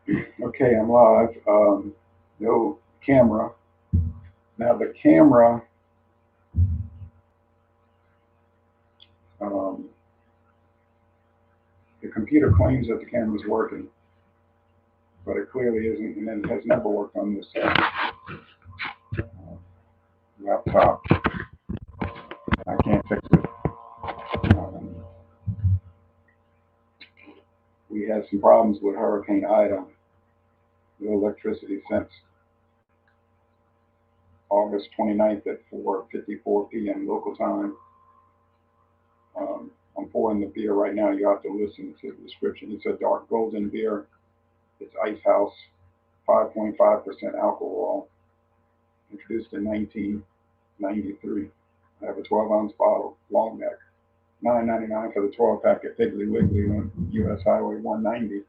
Okay, I'm live. No camera. Now the camera, um, the computer claims that the camera's working, but it clearly isn't, and it has never worked on this laptop. I can't fix it. Um, we had some problems with Hurricane Ida. No electricity since August 29th at 4:54 p.m. local time. I'm pouring the beer right now. You have to listen to the description. It's a dark golden beer. It's Icehouse, 5.5% alcohol, introduced in 1993. I have a 12-ounce bottle, long neck, $9.99 for the 12 pack at Piggly Wiggly on US Highway 190.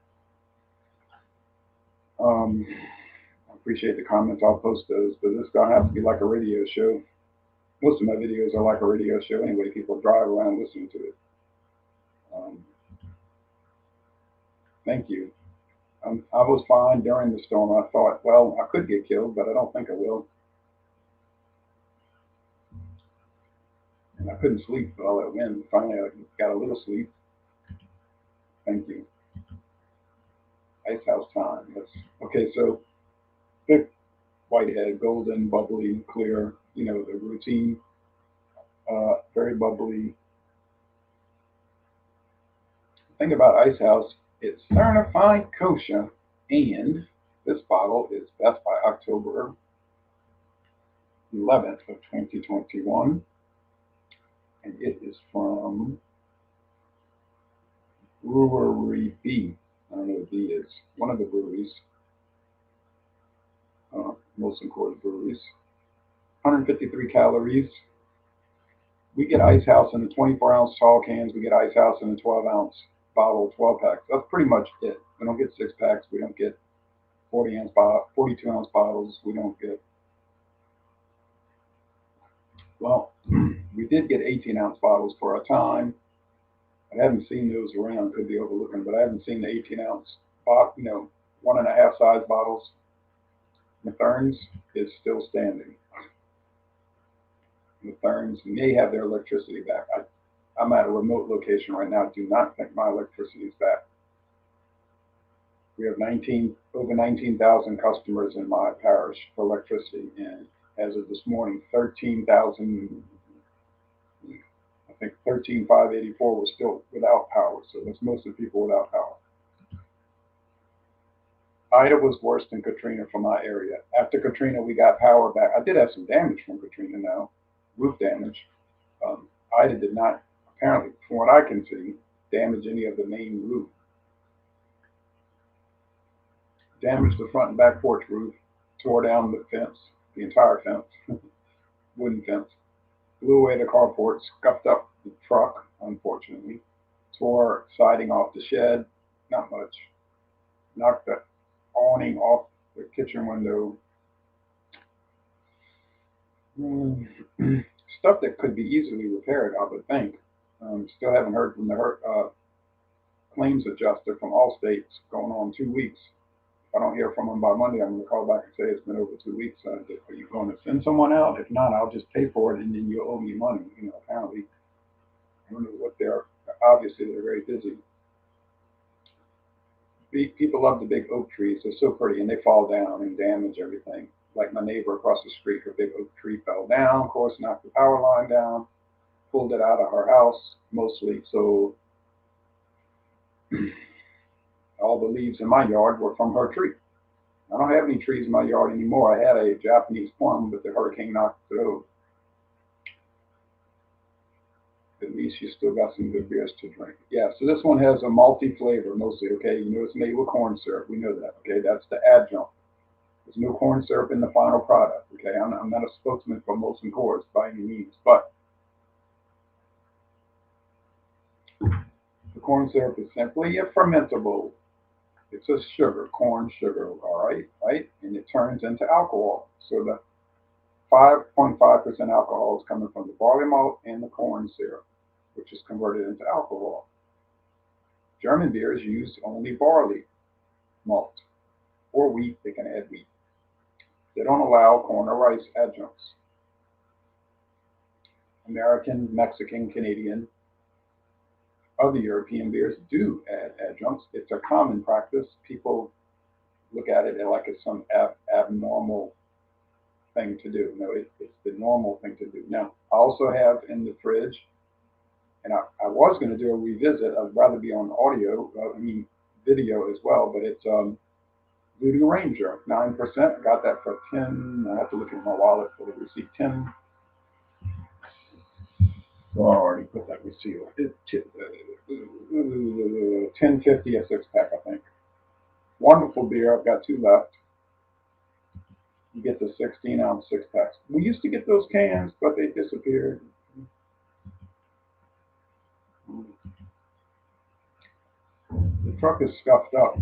I appreciate the comments. I'll post those, but this is gonna have to be like a radio show. Most of my videos are like a radio show anyway. People drive around listening to it. Um, Thank you. I was fine during the storm. I thought, well, I could get killed, but I don't think I will. And I couldn't sleep with all that wind. Finally, I got a little sleep. Thank you. Ice House time. That's okay. So thick, whitehead, golden, bubbly, clear. You know the routine. Very bubbly. The thing about Ice House, it's certified kosher, and this bottle is best by October 11th of 2021, and it is from Brewery B. I don't know what B is. One of the breweries, Molson Coors breweries. 153 calories. We get Ice House in the 24-ounce tall cans. We get Ice House in the 12-ounce bottle, 12 packs. That's pretty much it. We don't get six packs. We don't get 42-ounce bottles. We don't get, well, we did get 18-ounce bottles for a time. I haven't seen those around. Could be overlooking, but I haven't seen the 18-ounce, 1.5 size bottles. Matherns is still standing. Matherns may have their electricity back. I'm at a remote location right now. Do not think my electricity is back. We have over 19,000 customers in my parish for electricity, and as of this morning, 13,000, I think 13,584 was still without power. So that's most of the people without power. Ida was worse than Katrina for my area. After Katrina, we got power back. I did have some damage from Katrina now, roof damage. Ida did not, apparently, from what I can see, damage any of the main roof. Damaged the front and back porch roof, tore down the fence, the entire fence, wooden fence, blew away the carport, scuffed up the truck, unfortunately, tore siding off the shed, not much, knocked the awning off the kitchen window. Stuff that could be easily repaired, I would think. Still haven't heard from the claims adjuster from Allstate. It's going on 2 weeks. If I don't hear from them by Monday, I'm going to call back and say it's been over 2 weeks. Are you going to send someone out? If not, I'll just pay for it and then you owe me money. Apparently, I don't know what they're, obviously they're very busy. People love the big oak trees. They're so pretty and they fall down and damage everything. Like my neighbor across the street, her big oak tree fell down, of course, knocked the power line down, pulled it out of her house mostly. So all the leaves in my yard were from her tree. I don't have any trees in my yard anymore. I had a Japanese plum, but the hurricane knocked it over. At least you still got some good beers to drink. Yeah, so this one has a malty flavor mostly, okay? You know it's made with corn syrup. We know that, okay? That's the adjunct. There's no corn syrup in the final product, okay? I'm not a spokesman for Molson Coors by any means, but the corn syrup is simply a fermentable. It's a sugar, corn sugar, all right, right? And it turns into alcohol. So the 5.5% alcohol is coming from the barley malt and the corn syrup, which is converted into alcohol. German beers use only barley malt. or wheat, they can add wheat. They don't allow corn or rice adjuncts. American, Mexican, Canadian, other European beers do add adjuncts. It's a common practice. People look at it like it's some abnormal thing to do. No, it's the normal thing to do. Now, I also have in the fridge, and I was going to do a revisit. I'd rather be on audio, video as well, but it's Voodoo Ranger, 9%. Got that for 10. I have to look at my wallet for the receipt. 10. Oh, I already put that receipt on. 10.50 a 6-pack, I think. Wonderful beer. I've got 2 left. You get the 16-ounce 6-packs. We used to get those cans, but they disappeared. The truck is scuffed up.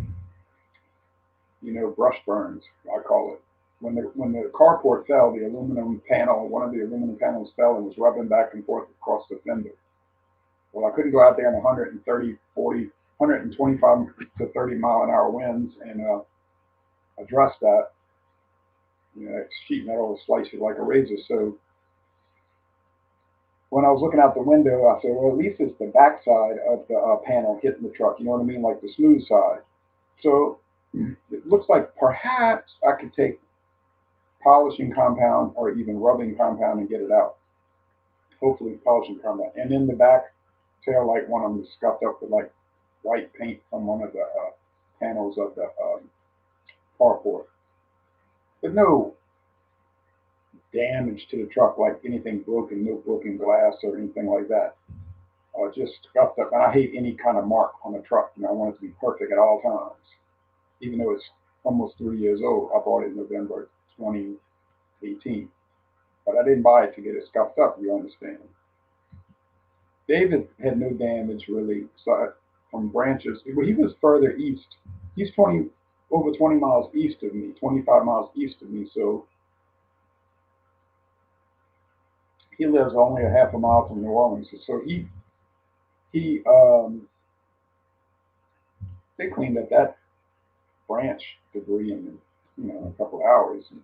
Brush burns, I call it. When the carport fell, the aluminum panel, one of the aluminum panels fell and was rubbing back and forth across the fender. Well, I couldn't go out there in 130, 40, 125 to 30 mile an hour winds and address that. That sheet metal will slice you like a razor. So when I was looking out the window, I said, well, at least it's the back side of the panel hitting the truck. You know what I mean? Like the smooth side. So it looks like perhaps I could take polishing compound or even rubbing compound and get it out. Hopefully polishing compound. And in the back tail light, one of them is scuffed up with like white paint from one of the panels of the carport. But no damage to the truck, like anything broken, no broken glass or anything like that. Just scuffed up. And I hate any kind of mark on a truck. I want it to be perfect at all times. Even though it's almost 3 years old, I bought it in November 2018. But I didn't buy it to get it scuffed up, you understand. David had no damage really from branches. Well, he was further east. He's over 20 miles east of me, 25 miles east of me. So he lives only a half a mile from New Orleans. So they cleaned up that branch debris in a couple of hours, and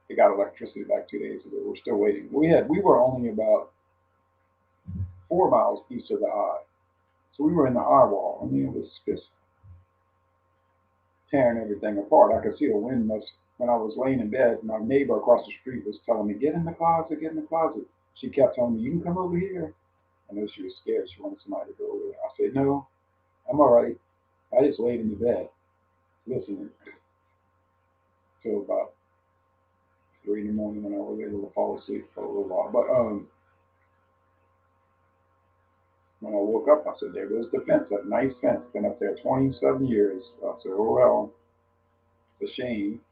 they got electricity back 2 days ago. We're still waiting. We were only about 4 miles east of the eye, so we were in the eye wall. It was just tearing everything apart. I could see the wind when I was laying in bed. My neighbor across the street was telling me, "Get in the closet, get in the closet." She kept telling me, "You can come over here." I know she was scared. She wanted somebody to go over there. I said, "No, I'm all right." I just laid in the bed listening till about 3 in the morning when I was able to fall asleep for a little while. But when I woke up, I said, there goes the fence, that nice fence. Been up there 27 years. I said, oh, well, it's a shame.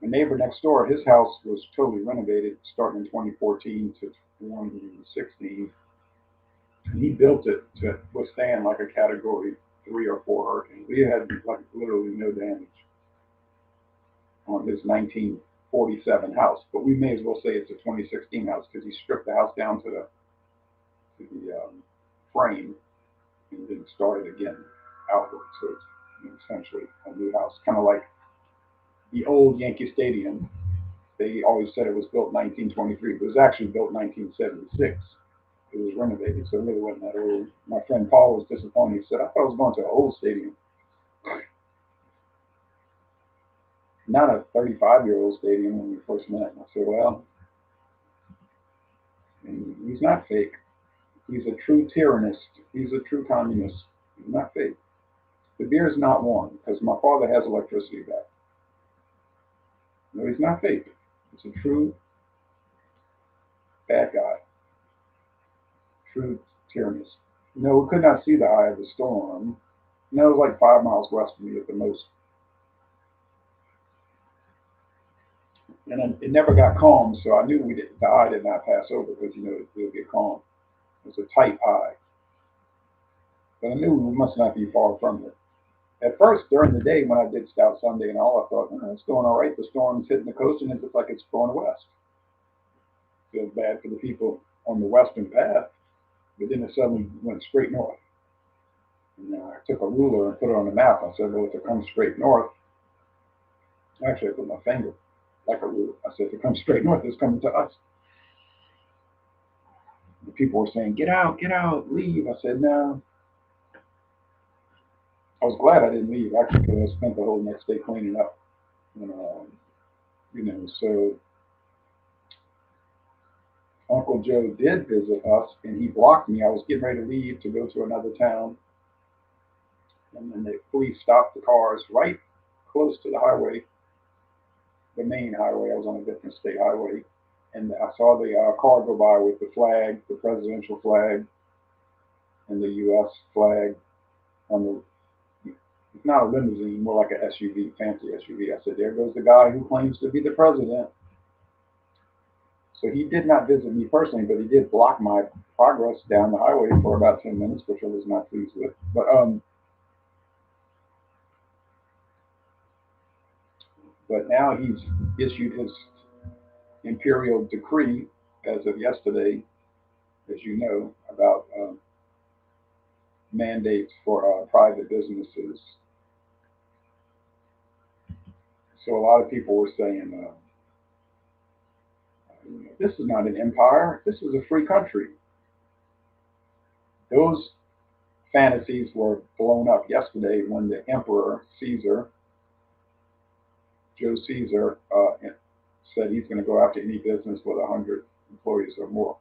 My neighbor next door, his house was totally renovated starting in 2014 to 2016. And he built it to withstand like a category 3 or 4 hurricane. We had like literally no damage on his 1947 house, but we may as well say it's a 2016 house because he stripped the house down to the frame and then started again outward. So it's essentially a new house, kind of like the old Yankee Stadium. They always said it was built 1923, but it was actually built 1976. It was renovated, so it really wasn't that old. My friend Paul was disappointed. He said, I thought I was going to an old stadium. Not a 35-year-old stadium when we first met. I said, well, he's not fake. He's a true tyrannist. He's a true communist. He's not fake. The beer is not warm because my father has electricity back. No, he's not fake. He's a true bad guy. True tyrannist. No, we could not see the eye of the storm. No, it was like 5 miles west of me at the most. And it never got calm, so I knew the eye did not pass over because, it would get calm. It was a tight eye. But I knew we must not be far from it. At first, during the day, when I did Stout Sunday and all, I thought, it's going all right. The storm's hitting the coast, and it looks like it's going west. Feels bad for the people on the western path, but then it suddenly went straight north. And I took a ruler and put it on the map. I said, well, if it comes straight north, Actually, I put my finger like a rule. I said, if it comes straight north, it's coming to us. The people were saying, get out, leave. I said, no. I was glad I didn't leave, actually, because I spent the whole next day cleaning up. And, so Uncle Joe did visit us, and he blocked me. I was getting ready to leave to go to another town, and then the police stopped the cars right close to the highway, the main highway. I was on a different state highway, and I saw the car go by with the flag, the presidential flag, and the U.S. flag on the. It's not a limousine, more like an SUV, fancy SUV. I said, there goes the guy who claims to be the president. So he did not visit me personally, but he did block my progress down the highway for about 10 minutes, which I was not pleased with. But now he's issued his imperial decree as of yesterday, as you know, about mandates for private businesses. So a lot of people were saying, this is not an empire, this is a free country. Those fantasies were blown up yesterday when the emperor Caesar, Joe Caesar, said he's going to go after any business with 100 employees or more.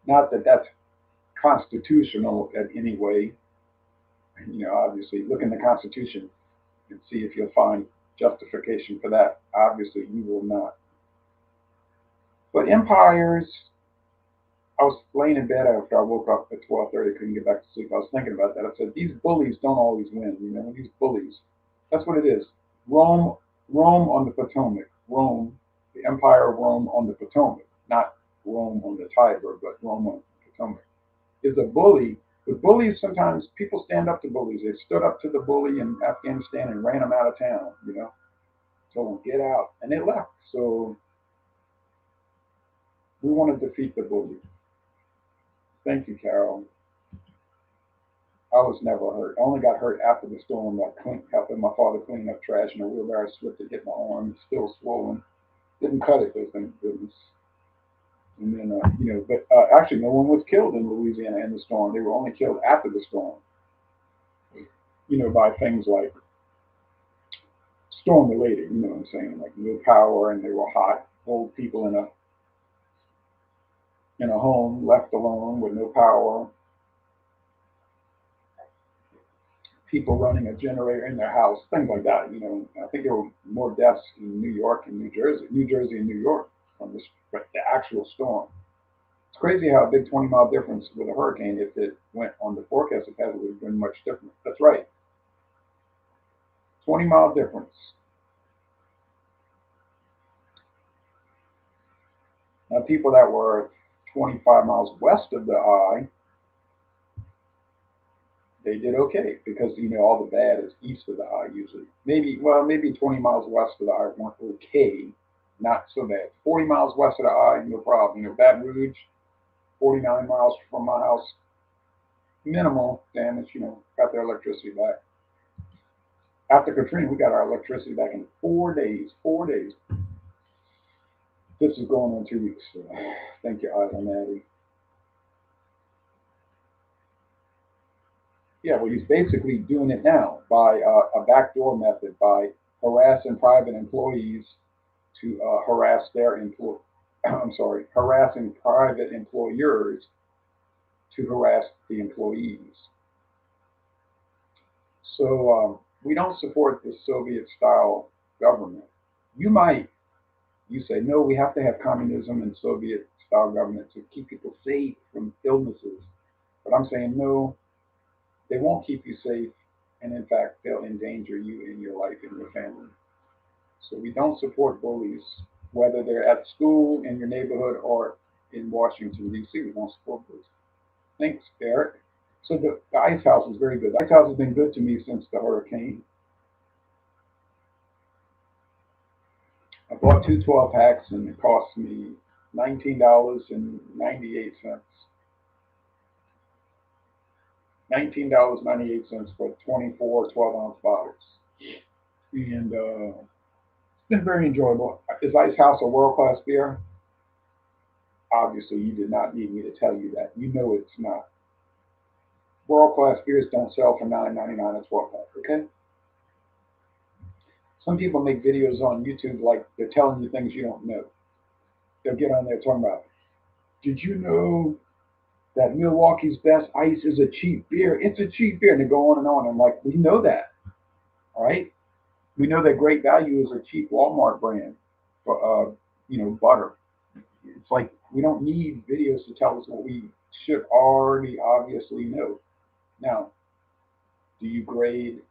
Not that that's constitutional in any way. Obviously, look in the Constitution and see if you'll find justification for that. Obviously, you will not. But empires, I was laying in bed after I woke up at 12:30, couldn't get back to sleep. I was thinking about that. I said, these bullies don't always win. These bullies. That's what it is. Rome, Rome on the Potomac. Rome, the Empire of Rome on the Potomac, not Rome on the Tiber, but Rome on the Potomac, is a bully. But bullies, sometimes people stand up to bullies. They stood up to the bully in Afghanistan and ran him out of town. Told him get out, and they left. So we want to defeat the bully. Thank you, Carol. I was never hurt. I only got hurt after the storm. Helping my father clean up trash, and a wheelbarrow slipped and hit my arm. It's still swollen. Didn't cut it, though, thank goodness. And then, but actually, no one was killed in Louisiana in the storm. They were only killed after the storm. By things like storm related. You know what I'm saying? Like no power, and they were hot. Old people in a home left alone with no power. People running a generator in their house, things like that. I think there were more deaths in New York and New Jersey and New York from the actual storm. It's crazy how a big 20-mile difference with a hurricane, if it went on the forecast, it would have been much different. That's right. 20-mile difference. Now, people that were 25 miles west of the eye, they did okay because all the bad is east of the eye usually. Maybe 20 miles west of the eye went okay, not so bad. 40 miles west of the eye, no problem. Baton Rouge, 49 miles from my house, minimal damage. Got their electricity back. After Katrina, we got our electricity back in 4 days. 4 days. This is going on 2 weeks. So thank you, Island Addy. Yeah, well, he's basically doing it now by a backdoor method, by harassing private employees to harass their employ. I'm sorry, harassing private employers to harass the employees. So we don't support the Soviet-style government. You say, no, we have to have communism and Soviet-style government to keep people safe from illnesses. But I'm saying, no, they won't keep you safe, and in fact, they'll endanger you in your life and your family. So we don't support bullies, whether they're at school, in your neighborhood, or in Washington, D.C. We don't support bullies. Thanks, Eric. So the Icehouse is very good. The Icehouse has been good to me since the hurricane. I bought two 12-packs, and it cost me $19.98. $19.98 for 24 12-ounce bottles. And Been very enjoyable. Is Icehouse a world-class beer? Obviously, you did not need me to tell you that. You know it's not. World-class beers don't sell for $9.99 a 12 pack. Okay. Some people make videos on YouTube like they're telling you things you don't know. They'll get on there talking about, did you know that Milwaukee's Best Ice is a cheap beer? It's a cheap beer, and they go on and on. I'm like, we know that, all right? We know that Great Value is a cheap Walmart brand for butter. It's like we don't need videos to tell us what we should already obviously know. Now, do you grade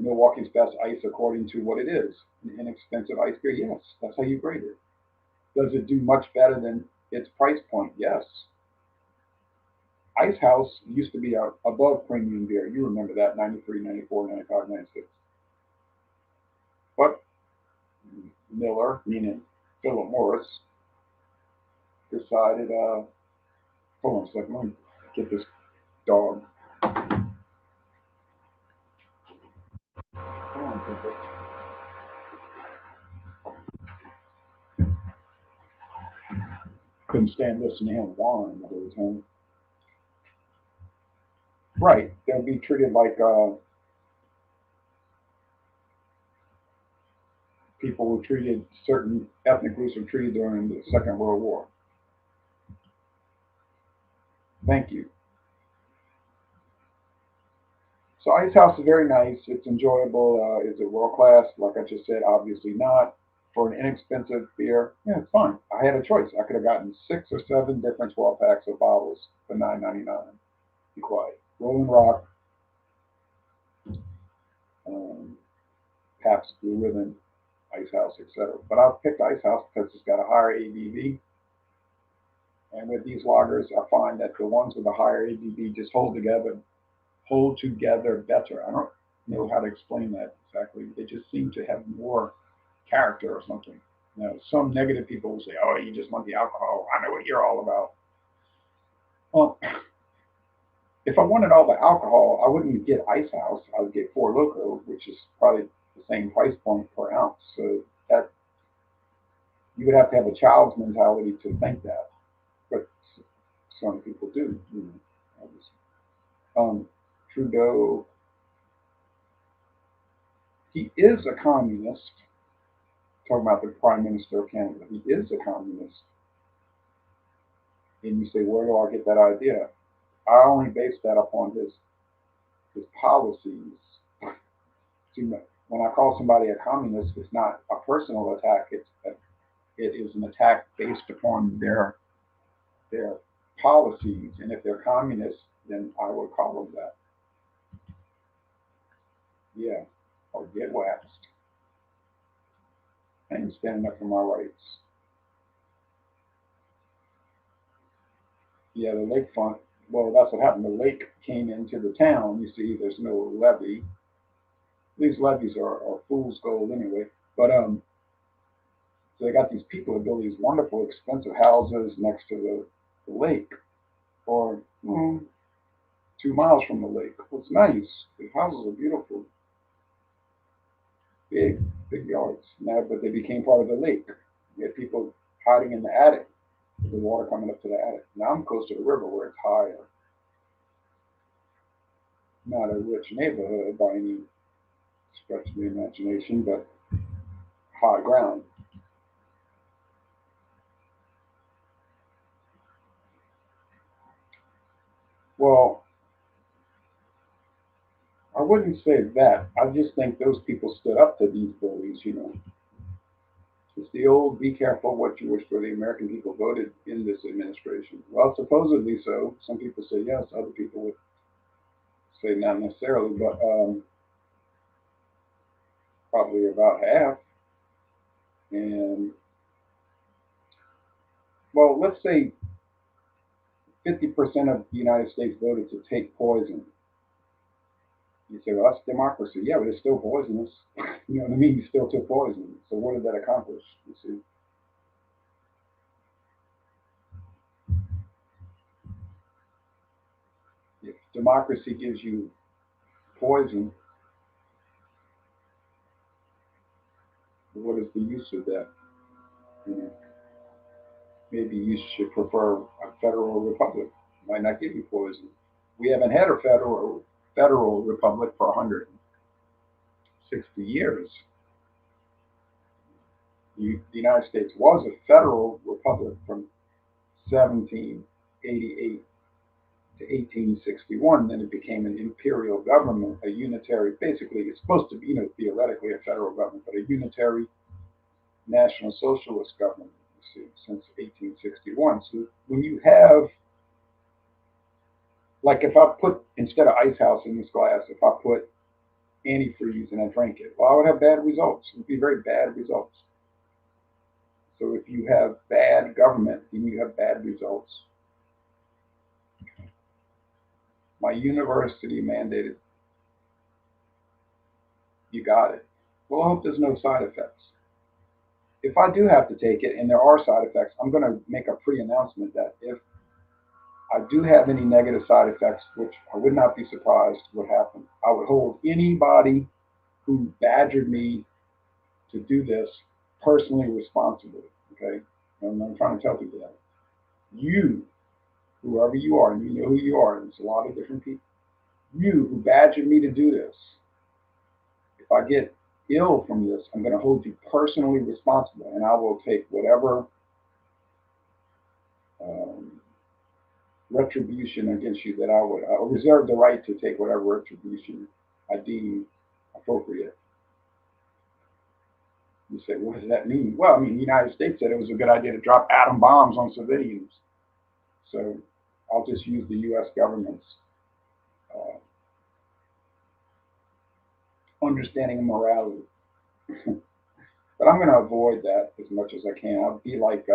Milwaukee's Best Ice according to what it is? An inexpensive ice beer? Yes, that's how you grade it. Does it do much better than its price point? Yes. Icehouse used to be above premium beer. You remember that, 93, 94, 95, 96. But Miller, meaning Philip Morris, decided, hold on a second, let me get this dog. Come on, people. Couldn't stand listening to him whine the whole time. Right, they'll be treated like people were treated, certain ethnic groups were treated during the Second World War. Thank you. So Icehouse is very nice. It's enjoyable. Is it world class? Like I just said, obviously not. For an inexpensive beer, yeah, it's fine. I had a choice. I could have gotten 6 or 7 different 12 packs of bottles for $9.99. Be quiet. Rolling Rock, um, Pabst Blue Ribbon, Icehouse, etc. But I picked Icehouse because it's got a higher ABV. And with these lagers, I find that the ones with a higher ABV just hold together better. I don't know how to explain that exactly. They just seem to have more character or something. Now, some negative people will say, "Oh, you just want the alcohol." I know what you're all about. Well, if I wanted all the alcohol, I wouldn't get Icehouse. I would get Four Loko, which is probably the same price point per ounce. So that you would have to have a child's mentality to think that, but some people do. Trudeau, he is a communist. Talking about the Prime Minister of Canada, he is a communist. And you say, where do I get that idea? I only base that upon his policies. See, when I call somebody a communist, it's not a personal attack. It is an attack based upon their policies. And if they're communists, then I would call them that. Yeah, or get waxed. I am standing up for my rights. Yeah, the lakefront. Well, that's what happened. The lake came into the town. You see, there's no levee. These levees are fool's gold anyway. But so they got these people that build these wonderful, expensive houses next to the lake, or 2 miles from the lake. Well, it's nice. The houses are beautiful, big, big yards. Now, but they became part of the lake. You had people hiding in the attic, with the water coming up to the attic. Now I'm close to the river where it's higher. Not a rich neighborhood by any stretch of the imagination, but high ground. Well, I wouldn't say that. I just think those people stood up to these bullies. It's the old be careful what you wish for. The American people voted in this administration. Well, supposedly so. Some people say yes, other people would say not necessarily, but probably about half. And, well, let's say 50% of the United States voted to take poison. You say, well, that's democracy. Yeah, but it's still poisonous. You know what I mean? You still took poison. So what did that accomplish? You see? If democracy gives you poison, what is the use of that? You know, maybe you should prefer a federal republic. Might not give you poison. We haven't had a federal republic for 160 years. The United States was a federal republic from 1788 to 1861. Then it became an imperial government, a unitary. Basically, it's supposed to be, theoretically a federal government, but a unitary National Socialist government. You see, since 1861. So when you have, like, if I put instead of Icehouse in this glass, if I put antifreeze and I drank it, well, I would have bad results. It would be very bad results. So if you have bad government, then you have bad results. My university mandated, you got it. Well, I hope there's no side effects. If I do have to take it and there are side effects, I'm going to make a pre-announcement that if I do have any negative side effects, which I would not be surprised would happen, I would hold anybody who badgered me to do this personally responsible. Okay? And I'm trying to tell people that. You, whoever you are, and you know who you are, and it's a lot of different people, you who badgered me to do this, if I get ill from this, I'm going to hold you personally responsible, and I will take whatever retribution against you that I would. I reserve the right to take whatever retribution I deem appropriate. You say, what does that mean? Well, I mean, the United States said it was a good idea to drop atom bombs on civilians. So I'll just use the U.S. government's understanding of morality. But I'm going to avoid that as much as I can. I'll be like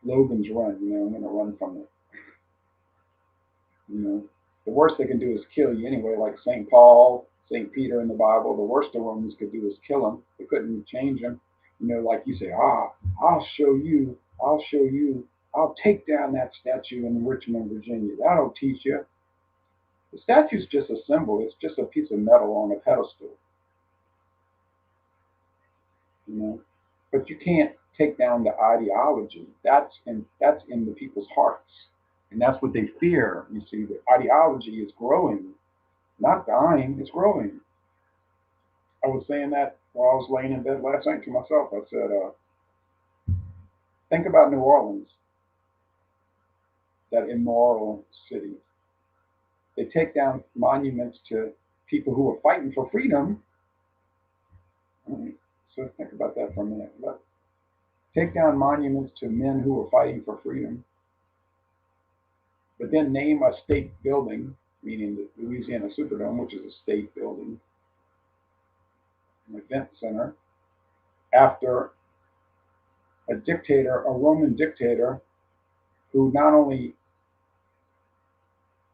Logan's Run, I'm going to run from it. The worst they can do is kill you anyway, like St. Paul, St. Peter in the Bible. The worst the Romans could do is kill him. They couldn't change him. Like you say, I'll show you, I'll take down that statue in Richmond, Virginia. That'll teach you. The statue's just a symbol. It's just a piece of metal on a pedestal. But you can't take down the ideology. That's in the people's hearts. And that's what they fear. You see, the ideology is growing, not dying, it's growing. I was saying that while I was laying in bed last night to myself. I said, think about New Orleans, that immoral city. They take down monuments to people who are fighting for freedom. So think about that for a minute. Take down monuments to men who are fighting for freedom, but then name a state building, meaning the Louisiana Superdome, which is a state building, an event center, after a dictator, a Roman dictator, who not only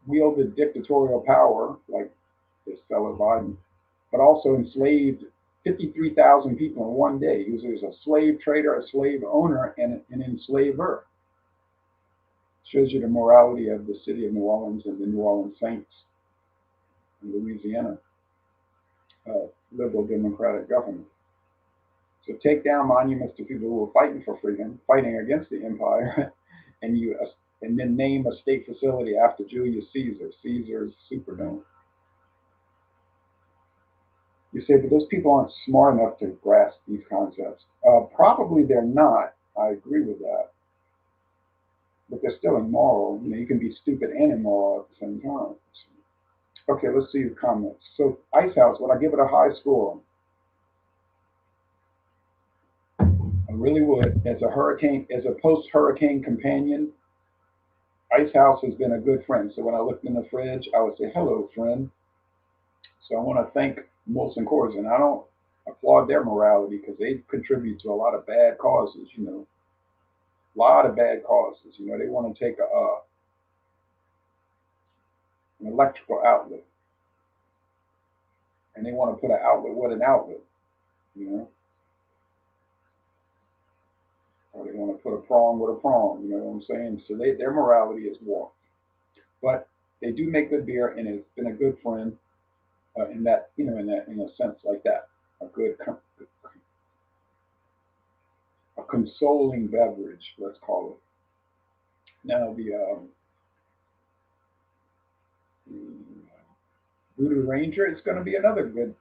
wielded dictatorial power, like this fellow Biden, but also enslaved 53,000 people in one day. He was a slave trader, a slave owner, and an enslaver. Shows you the morality of the city of New Orleans and the New Orleans Saints in Louisiana, liberal democratic government. So take down monuments to people who were fighting for freedom, fighting against the empire, and then name a state facility after Julius Caesar, Caesar's Superdome. You say, but those people aren't smart enough to grasp these concepts. Probably they're not. I agree with that. But they're still immoral. You can be stupid and immoral at the same time. Okay, let's see your comments. So, Icehouse, would I give it a high score? I really would. As a post-hurricane companion, Icehouse has been a good friend. So when I looked in the fridge, I would say, hello, friend. So I want to thank Molson Coors, and I don't applaud their morality because they contribute to a lot of bad causes, a lot of bad causes. They want to take an electrical outlet, and they want to put an outlet with an outlet, or they want to put a prong with a prong, you know what I'm saying? So their morality is warped. But they do make good beer, and it's been a good friend in a sense like that, a good a consoling beverage, let's call it. Now the Voodoo Ranger is going to be another good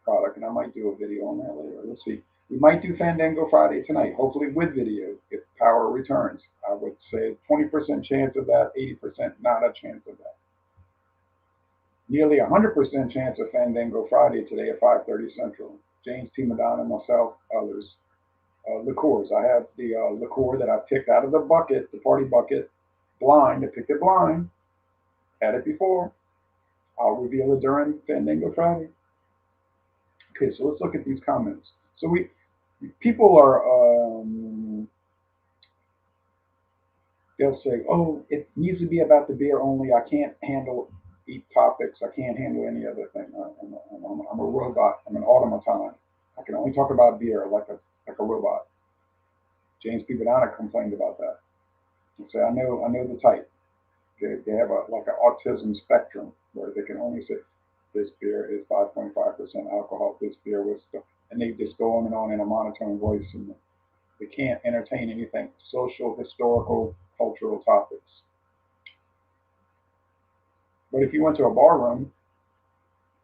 product, and I might do a video on that later. Let's see. We might do Fandango Friday tonight, hopefully with video, if power returns. I would say 20% chance of that, 80% not a chance of that. Nearly 100% chance of Fandango Friday today at 5:30 Central. James T. Madonna, myself, others. Liqueurs. I have the liqueur that I picked out of the bucket, the party bucket, blind. I picked it blind. Had it before. I'll reveal it during Fandango Friday. Okay, so let's look at these comments. So people are, they'll say, oh, it needs to be about the beer only. I can't handle eat topics. I can't handle any other thing. I'm a robot. I'm an automaton. I can only talk about beer like a robot. James P. Badana complained about that. He said, I know the type. They have like an autism spectrum where they can only say this beer is 5.5% alcohol. This beer was, and they just go on and on in a monotone voice, and they can't entertain anything social, historical, cultural topics. But if you went to a bar room,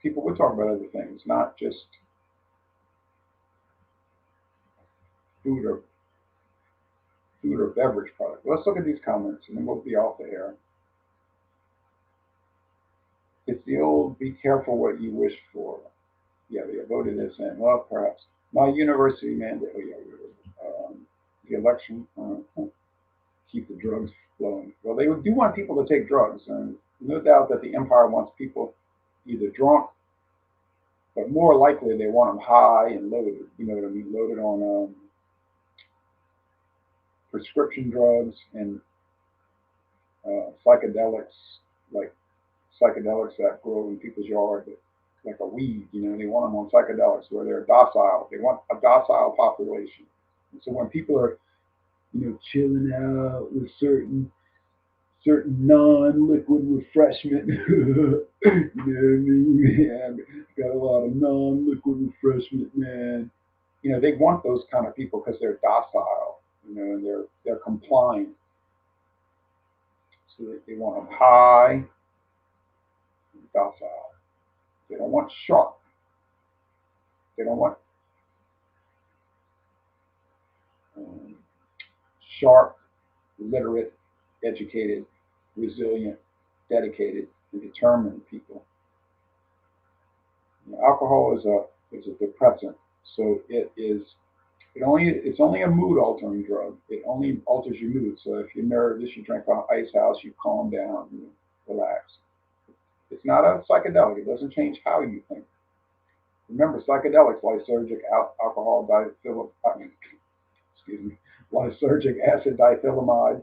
people would talk about other things, not just food or beverage product. Let's look at these comments, and then we'll be off the air. It's the old "be careful what you wish for." Yeah, they voted this in. Well, perhaps my university mandate. Oh yeah, the election keep the drugs flowing. Well, they do want people to take drugs, and no doubt that the empire wants people either drunk, but more likely they want them high and loaded. You know what I mean? Loaded on prescription drugs and psychedelics, like psychedelics that grow in people's yard, like a weed. You know, they want them on psychedelics where they're docile. They want a docile population. And so when people are, chilling out with certain non-liquid refreshment, you know what I mean? Man, got a lot of non-liquid refreshment, man. They want those kind of people because they're docile, and they're compliant. So they want them high, and docile. They don't want sharp. They don't want sharp, literate, educated, resilient, dedicated, and determined people. Alcohol is a depressant, so it's only a mood altering drug. It only alters your mood. So if you're nervous, you drink Icehouse, you calm down, you relax. It's not a psychedelic. It doesn't change how you think. Remember, psychedelics, lysergic alcohol lysergic acid diethylamide,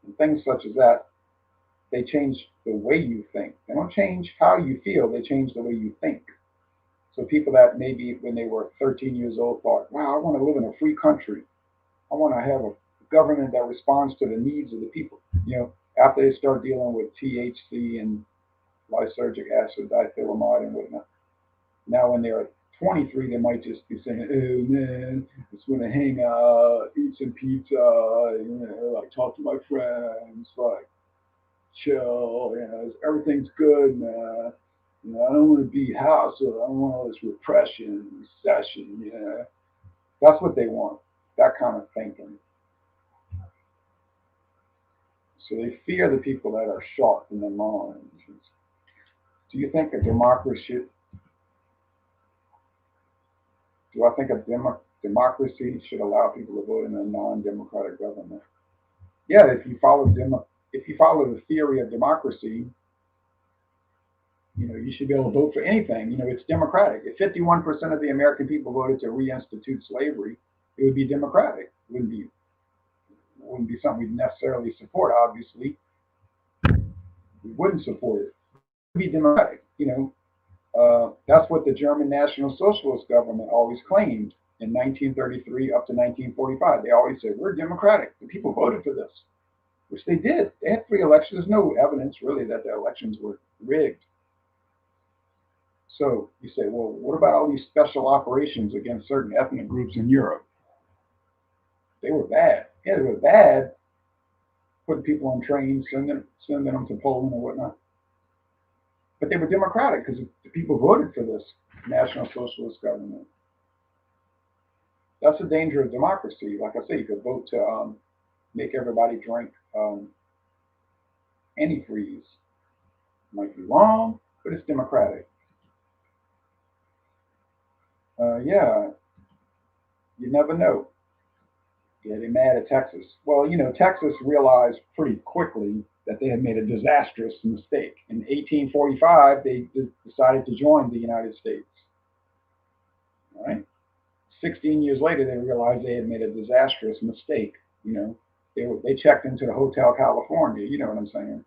and things such as that, they change the way you think. They don't change how you feel. They change the way you think. So people that maybe when they were 13 years old thought, wow, I want to live in a free country. I want to have a government that responds to the needs of the people. After they start dealing with THC and lysergic acid diethylamide and whatnot, now when they're 23, they might just be saying, oh man, I just want to hang out, eat some pizza, like talk to my friends, like chill, everything's good, man. I don't want to be hassled. I don't want all this repression, recession, That's what they want, that kind of thinking. So they fear the people that are sharp in their minds. Do you think a democracy, do I think a democracy should allow people to vote in a non-democratic government? Yeah, if you follow the theory of democracy, you should be able to vote for anything. It's democratic. If 51% of the American people voted to reinstitute slavery, it would be democratic. It wouldn't be something we'd necessarily support, obviously. We wouldn't support it. It would be democratic. That's what the German National Socialist government always claimed in 1933 up to 1945. They always said, we're democratic. The people voted for this, which they did. They had free elections. There's no evidence, really, that the elections were rigged. So you say, well, what about all these special operations against certain ethnic groups in Europe? They were bad. Yeah, they were bad, putting people on trains, sending them to Poland or whatnot. But they were democratic because the people voted for this National Socialist government. That's the danger of democracy. Like I say, you could vote to make everybody drink antifreeze. Might be wrong, but it's democratic. Yeah, you never know. Yeah, they're mad at Texas. Well, Texas realized pretty quickly that they had made a disastrous mistake. In 1845, they decided to join the United States. All right. 16 years later, they realized they had made a disastrous mistake. You know, they checked into the Hotel California. You know what I'm saying?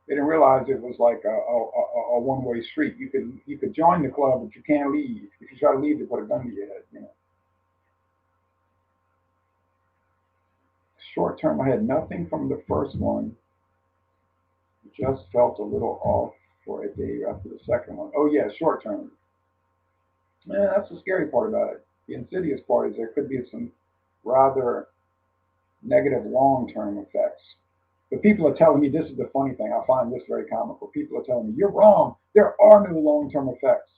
They didn't realize it was like a one-way street. You could join the club, but you can't leave. If you try to leave, they put a gun to your head. Short term, I had nothing from the first one. Just felt a little off for a day after the second one. Oh yeah, short term. Yeah, that's the scary part about it. The insidious part is there could be some rather negative long term effects. But people are telling me, this is the funny thing. I find this very comical. People are telling me, you're wrong. There are no long term effects.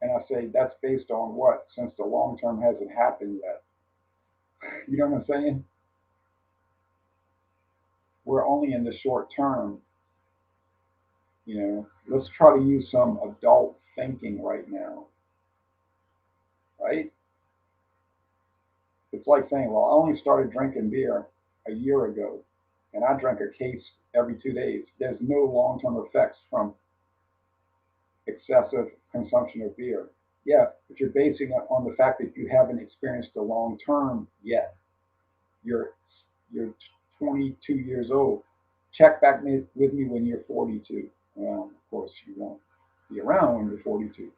And I say, that's based on what? Since the long term hasn't happened yet. You know what I'm saying? We're only in the short term. Let's try to use some adult thinking right now, right? It's like saying, well, I only started drinking beer a year ago, and I drank a case every 2 days. There's no long term effects from excessive consumption of beer. Yeah, but you're basing it on the fact that you haven't experienced the long term yet. You're 22 years old. Check back with me when you're 42. Well, of course, you won't be around when you're 42.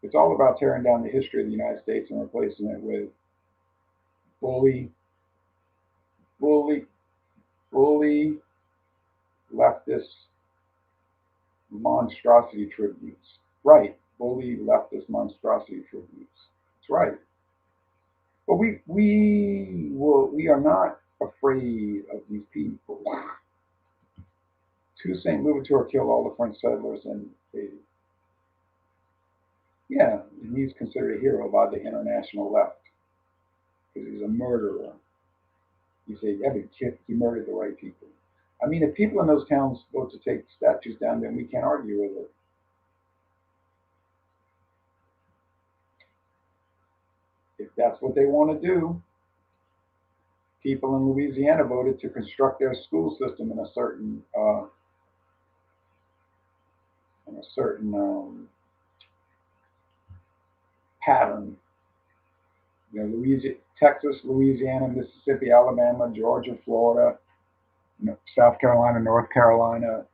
It's all about tearing down the history of the United States and replacing it with bully, bully, bully leftist monstrosity tributes. Right, bully leftist monstrosity tributes. That's right. But we are not afraid of these people. Toussaint Louverture killed all the French settlers in Haiti. Yeah, and he's considered a hero by the international left because he's a murderer. You say, yeah, but he murdered the right people. I mean, if people in those towns vote to take statues down, then we can't argue with it. If that's what they want to do, people in Louisiana voted to construct their school system in a certain pattern. Texas, Louisiana, Mississippi, Alabama, Georgia, Florida, South Carolina, North Carolina,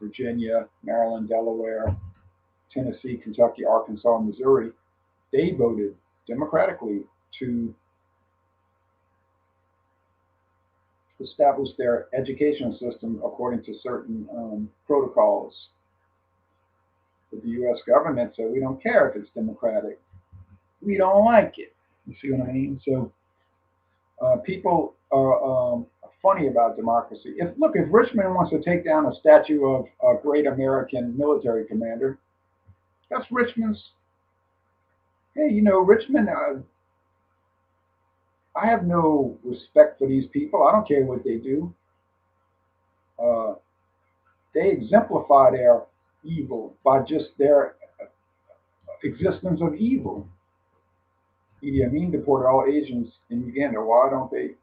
Virginia, Maryland, Delaware, Tennessee, Kentucky, Arkansas, Missouri. They voted democratically to establish their education system according to certain protocols. But the U.S. government said, we don't care if it's democratic. We don't like it. You see what I mean? So people are funny about democracy. If Richmond wants to take down a statue of a great American military commander, that's Richmond's. Hey, Richmond. I have no respect for these people. I don't care what they do. Uh, they exemplify their evil by just their existence of evil. Idi Amin deported all Asians in Uganda. Why don't they?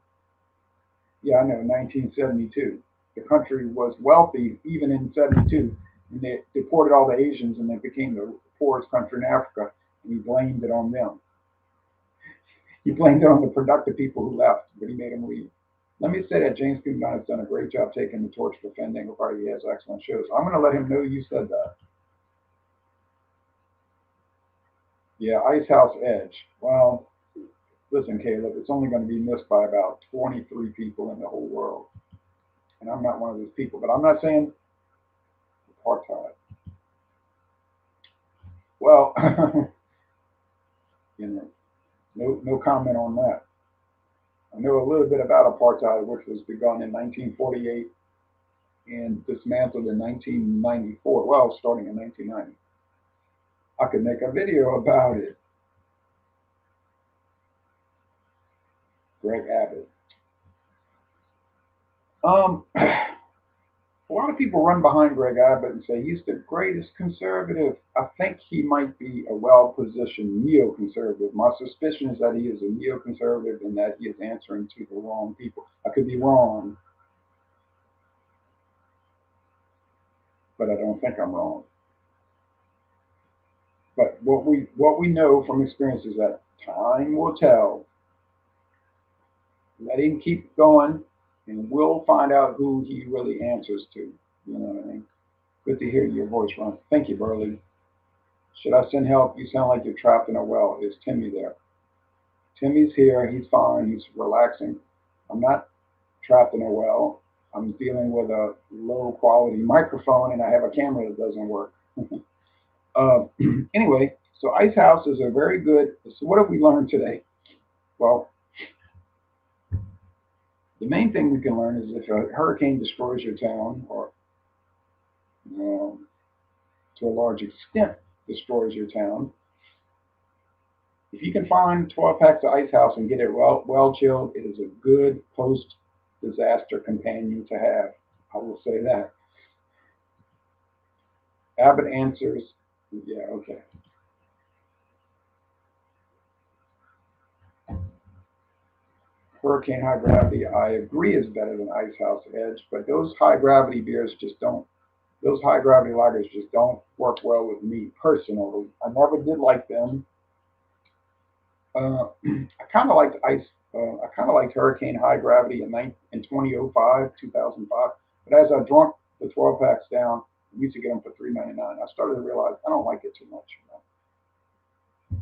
Yeah, I know, 1972. The country was wealthy even in 72, and they deported all the Asians, and they became the poorest country in Africa, and he blamed it on them. He blamed it on the productive people who left, but he made them leave. Let me say that James P. Dunn has done a great job taking the torch for defending a party. He has excellent shows. I'm going to let him know you said that. Yeah, Icehouse Edge. Well, listen, Caleb, it's only going to be missed by about 23 people in the whole world. And I'm not one of those people, but I'm not saying apartheid. Well, you know, no comment on that. I know a little bit about apartheid, which was begun in 1948 and dismantled in 1994. Well, starting in 1990. I could make a video about it. Greg Abbott. A lot of people run behind Greg Abbott and say he's the greatest conservative. I think he might be a well-positioned neoconservative. My suspicion is that he is a neoconservative and that he is answering to the wrong people. I could be wrong, but I don't think I'm wrong. But what we know from experience is that time will tell. Let him keep going, and we'll find out who he really answers to. You know what I mean? Good to hear your voice, Ron. Thank you, Burley. Should I send help? You sound like you're trapped in a well. Is Timmy there? Timmy's here. He's fine. He's relaxing. I'm not trapped in a well. I'm dealing with a low quality microphone and I have a camera that doesn't work. uh, anyway, so Icehouse is a very good. So, what have we learned today? Well, the main thing we can learn is if a hurricane destroys your town, or um, to a large extent destroys your town, if you can find 12 packs of Icehouse and get it well chilled, it is a good post disaster companion to have. I will say that. Abbott answers, yeah, okay. Hurricane High Gravity, I agree, is better than Icehouse Edge, but those high gravity beers just don't. Those high gravity lagers just don't work well with me personally. I never did like them. I kind of liked Ice. I kind of liked Hurricane High Gravity in 2005, 2005. But as I drunk the 12 packs down, we used to get them for $3.99. I started to realize I don't like it too much. You know?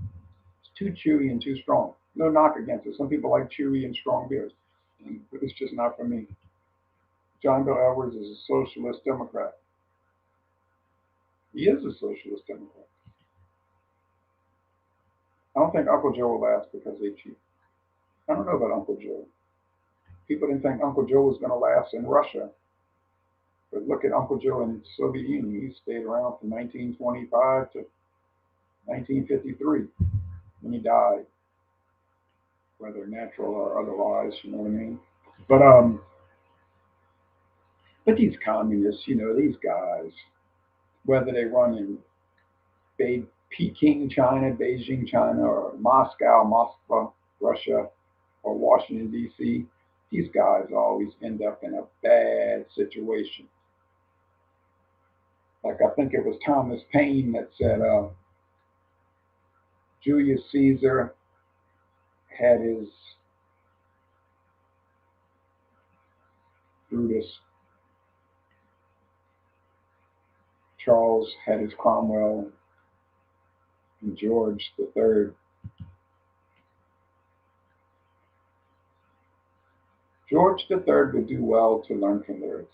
It's too chewy and too strong. No knock against it. Some people like chewy and strong beers, but it's just not for me. John Bill Edwards is a socialist Democrat. He is a socialist Democrat. I don't think Uncle Joe will last because they cheat. I don't know about Uncle Joe. People didn't think Uncle Joe was going to last in Russia. But look at Uncle Joe in the Soviet Union. He stayed around from 1925 to 1953 when he died, whether natural or otherwise. You know what I mean? But um, but these communists, these guys, whether they run in Peking, China, Beijing, China, or Moscow, Russia, or Washington D.C., these guys always end up in a bad situation. Like I think it was Thomas Paine that said, Julius Caesar had his Brutus, Charles had his Cromwell, and George the Third would do well to learn from their